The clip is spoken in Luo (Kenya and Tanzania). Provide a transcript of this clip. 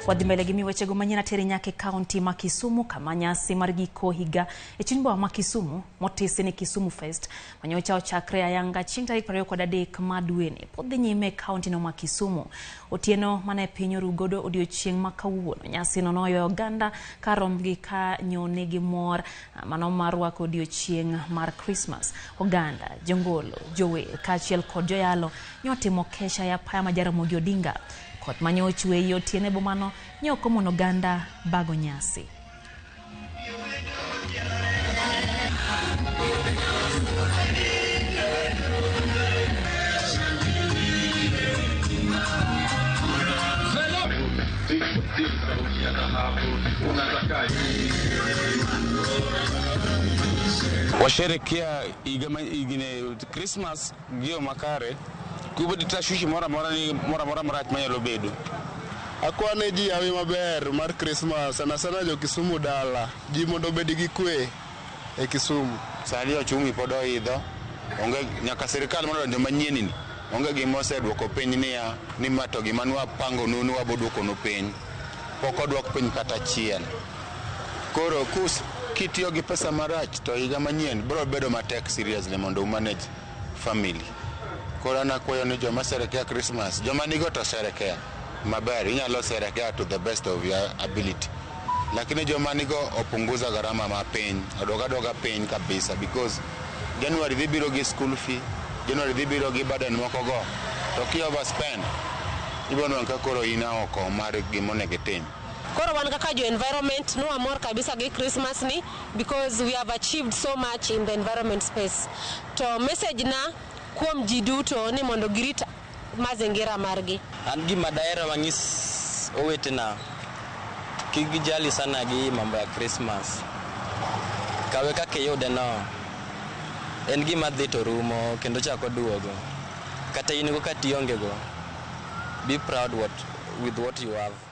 Wadhi mbele gi miwechego manyien tere nyaka kaunti ma Kisumu kama nyasi mar giko higa e chuny boma ma Kisumu motisi ni Kisumu Fest manyocha ochakre ayanga chieng' tarik 23 ma dweni pod dhi nyime kaunti no ma Kisumu. Otieno mane piny orugodo odiochieng' ma kawuono nyasi no noyo oganda karom gi ka nyone gi mor mano mar rwako odiochieng' mar Krismas. Oganda, jongolo, jower kaachiel kod joyalo nyotimo kesha ya paya ma Ramogi Odinga kot manyo ochwe yotiene bomano nyoko mono ganda bago nyasi. Washerekea igine Krismas gio makare kubodi tashwishi mora marach manyalo bedo. Akwane ji yawi maber mar Krismas sana jo Kisumu dala ji mondo bedi gi kwe e Kisumu. Sani ochumi pod oidho onge nyaka sirikal mondo donjo manyien ni onge gima oseduoko piny niya ni mato gima nwa pango nunu waboduoko no piny pok oduok piny kata achiel. Koro kitiyo gi pesa marach to higa manyien bro bedo matek seriously mondo manage family. Koro anakwayo ni joma serekea Christmas joma nigo to serekea maber inyalo serekea to the best of your ability, lakini joma nigo opunguza gharama mapiny odoga piny kabisa because January dhi biro gi school fee, January dhi biro gi burden moko go to ki overspend ibono nka koro ina oko mar gimonego tim. Koro wan kaka jo environment no amor kabisa gi Christmas ni because we have achieved so much in the environment space. To message na kuom ji duto ni mondo girit mazingira margi. An gima daero mang'is owetena kik gijali sana gi mambo ya Christmas. Kawe kaka yude no en gima dhi to rumo kendo chako duogo. Kata in go kata ionge go. Be proud with what you have.